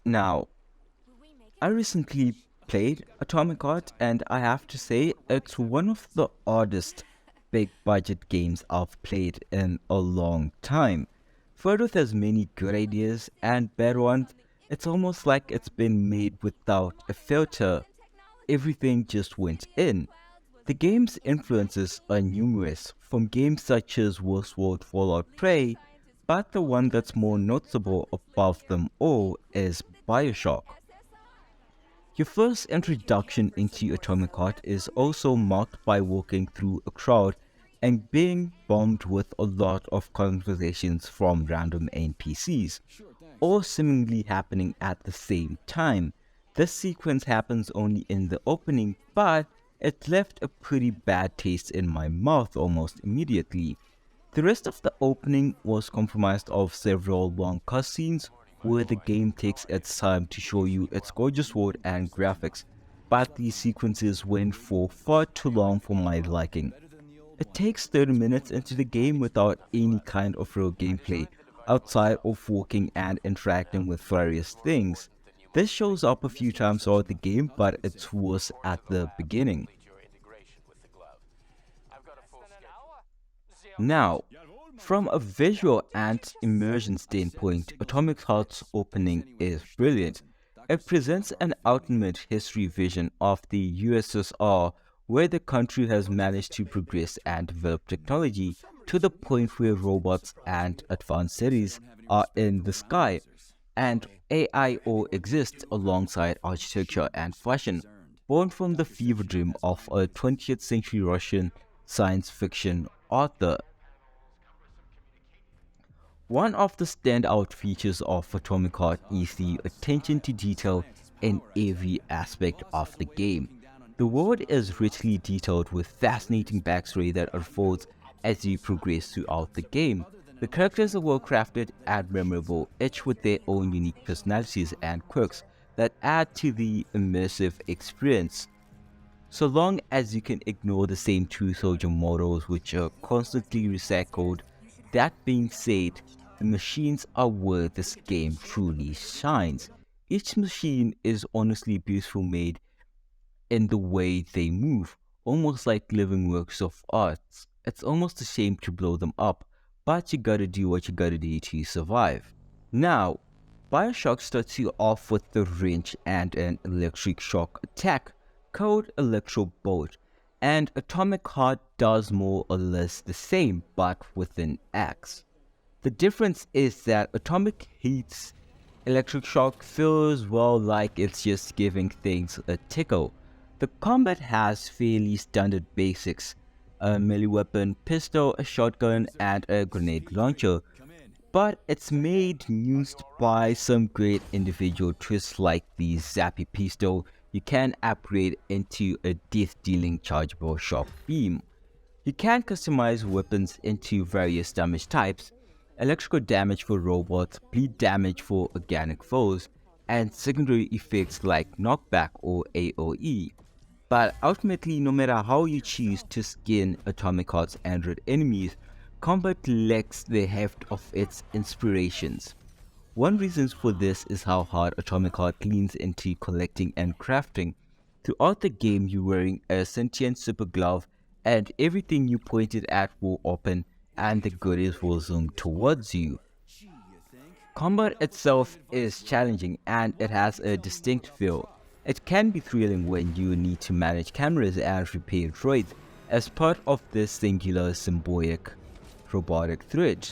Now, I recently played Atomic Heart, and I have to say it's one of the oddest big budget games I've played in a long time. Filled with as many good ideas and bad ones, it's almost like it's been made without a filter. Everything just went in. The game's influences are numerous, from games such as Westworld, Fallout, Prey, but the one that's more noticeable above them all is Bioshock. Your first introduction into Atomic Heart is also marked by walking through a crowd and being bombed with a lot of conversations from random NPCs, all seemingly happening at the same time. This sequence happens only in the opening, but it left a pretty bad taste in my mouth almost immediately. The rest of the opening was comprised of several long cutscenes where the game takes its time to show you its gorgeous world and graphics, but these sequences went for far too long for my liking. It takes 30 minutes into the game without any kind of real gameplay, outside of walking and interacting with various things. This shows up a few times throughout the game, but it's worse at the beginning. Now, from a visual and immersion standpoint, Atomic Heart's opening is brilliant. It presents an ultimate history vision of the USSR, where the country has managed to progress and develop technology to the point where robots and advanced cities are in the sky, and AI all exists alongside architecture and fashion, born from the fever dream of a 20th century Russian science fiction author. One of the standout features of Atomic Heart is the attention to detail in every aspect of the game. The world is richly detailed with fascinating backstory that unfolds as you progress throughout the game. The characters are well crafted and memorable, each with their own unique personalities and quirks that add to the immersive experience. So long as you can ignore the same two soldier models which are constantly recycled. That being said, the machines are where this game truly shines. Each machine is honestly beautifully made in the way they move, almost like living works of art. It's almost a shame to blow them up, but you gotta do what you gotta do to survive. Now, Bioshock starts you off with the wrench and an electric shock attack called Electro Bolt, and Atomic Heart does more or less the same but with an axe. The difference is that Atomic Heat's electric shock feels well like it's just giving things a tickle. The combat has fairly standard basics, a melee weapon, pistol, a shotgun, and a grenade launcher, but it's made used by some great individual twists like the Zappy pistol you can upgrade into a death-dealing chargeable shock beam. You can customize weapons into various damage types, electrical damage for robots, bleed damage for organic foes, and secondary effects like knockback or AoE. But ultimately, no matter how you choose to skin Atomic Heart's Android enemies, combat lacks the heft of its inspirations. One reason for this is how hard Atomic Heart leans into collecting and crafting. Throughout the game, you're wearing a sentient super glove, and everything you pointed at will open and the goodies will zoom towards you. Combat itself is challenging and it has a distinct feel. It can be thrilling when you need to manage cameras and repair droids as part of this singular symbiotic robotic thread,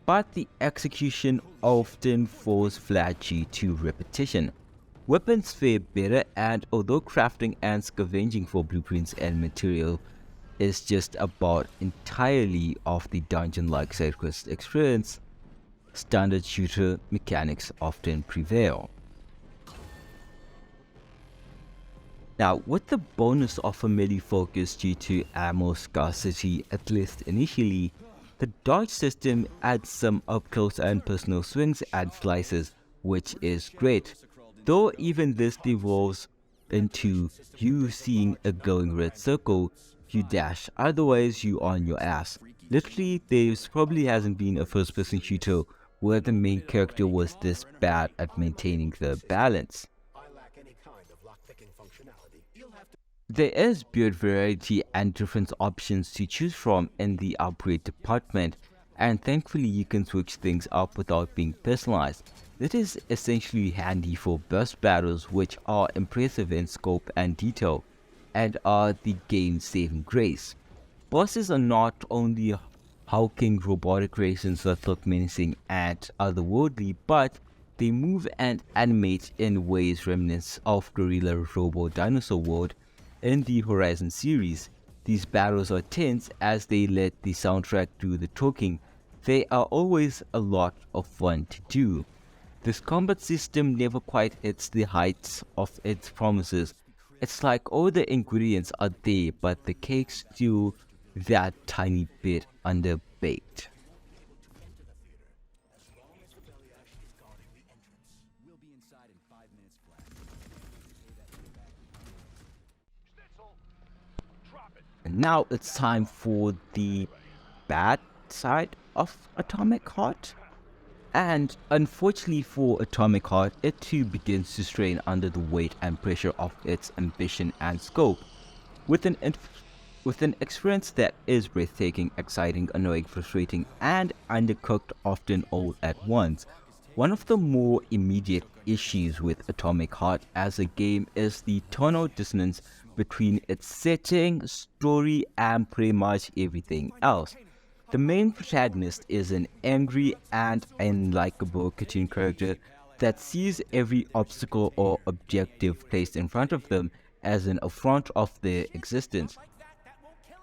but the execution often falls flat due to repetition. Weapons fare better, and although crafting and scavenging for blueprints and material is just about entirely of the dungeon-like side quest experience, standard shooter mechanics often prevail. Now, with the bonus of a melee focus due to ammo scarcity, at least initially, the dodge system adds some up-close and personal swings and slices, which is great. Though even this devolves into you seeing a glowing red circle, you dash, otherwise you on your ass. Literally, there probably hasn't been a first-person shooter where the main character was this bad at maintaining the balance. There is build variety and different options to choose from in the upgrade department, and thankfully you can switch things up without being personalized. This is essentially handy for burst battles, which are impressive in scope and detail, and are the game's saving grace. Bosses are not only hulking robotic creations that look menacing and otherworldly, but they move and animate in ways reminiscent of Gorilla Robo Dinosaur World in the Horizon series. These battles are tense as they let the soundtrack do the talking. They are always a lot of fun to do. This combat system never quite hits the heights of its promises. It's like all the ingredients are there, but the cake's still that tiny bit underbaked. And now it's time for the bad side of Atomic Heart. And unfortunately for Atomic Heart, it too begins to strain under the weight and pressure of its ambition and scope. With an experience that is breathtaking, exciting, annoying, frustrating, and undercooked often all at once, one of the more immediate issues with Atomic Heart as a game is the tonal dissonance between its setting, story, and pretty much everything else. The main protagonist is an angry and unlikable cartoon character that sees every obstacle or objective placed in front of them as an affront of their existence.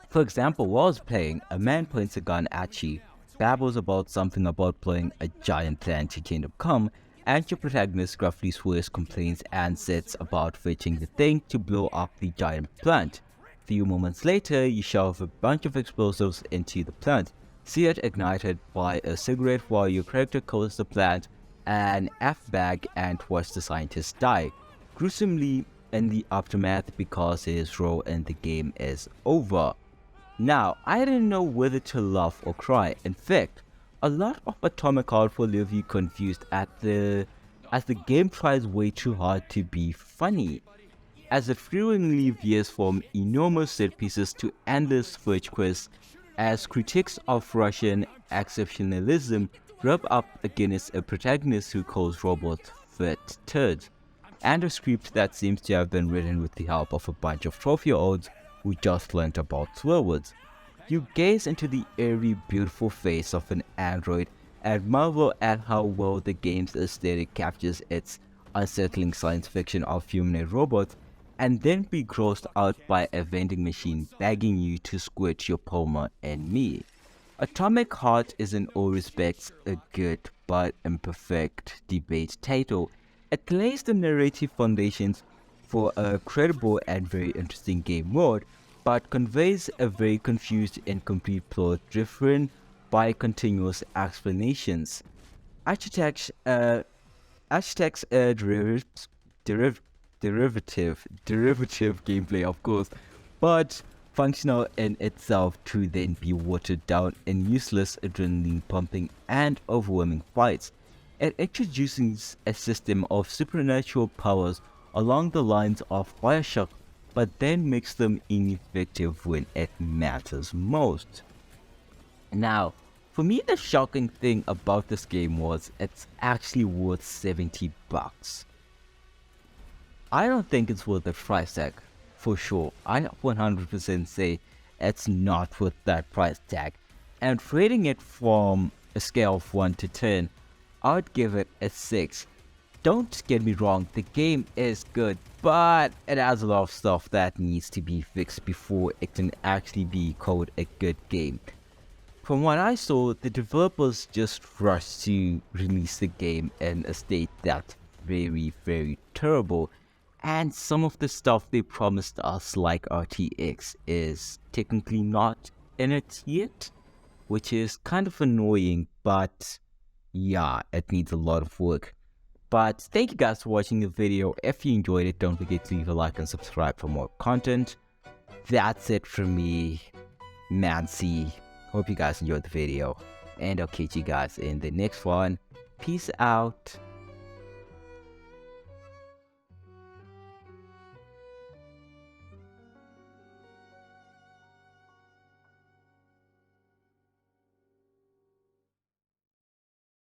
For example, while playing, a man points a gun at you, babbles about something about blowing a giant plant to Kingdom Come, and your protagonist gruffly swears, complains, and sets about fetching the thing to blow up the giant plant. A few moments later, you shove a bunch of explosives into the plant, see it ignited by a cigarette while your character calls the plant an F-bag and watch the scientist die, gruesomely in the aftermath because his role in the game is over. Now, I didn't know whether to laugh or cry. In fact, a lot of Atomic Heart will leave you confused as the game tries way too hard to be funny, as it frequently veers from enormous set pieces to endless fudge quests, as critiques of Russian exceptionalism rub up against a protagonist who calls robots fat turds, and a script that seems to have been written with the help of a bunch of 12-year-olds who just learnt about swear words. You gaze into the airy, beautiful face of an android and marvel at how well the game's aesthetic captures its unsettling science fiction of humanoid robots, and then be grossed out by a vending machine begging you to squirt your Palmer and me. Atomic Heart is in all respects a good but imperfect debate title. It lays the narrative foundations for a credible and very interesting game world, but conveys a very confused and incomplete plot driven by continuous explanations. Architects, derivative gameplay, of course, but functional in itself to then be watered down in useless adrenaline pumping and overwhelming fights. It introduces a system of supernatural powers along the lines of Bioshock, but then makes them ineffective when it matters most. Now, for me, the shocking thing about this game was it's actually worth $70. I don't think it's worth the price tag, for sure. I 100% say it's not worth that price tag. And rating it from a scale of 1 to 10, I'd give it a 6. Don't get me wrong, the game is good, but it has a lot of stuff that needs to be fixed before it can actually be called a good game. From what I saw, the developers just rushed to release the game in a state that's very, very terrible, and some of the stuff they promised us, like RTX, is technically not in it yet, which is kind of annoying, but yeah, it needs a lot of work. But thank you guys for watching the video. If you enjoyed it, don't forget to leave a like and subscribe for more content. That's it from me, Mancy. Hope you guys enjoyed the video. and I'll catch you guys in the next one. Peace out.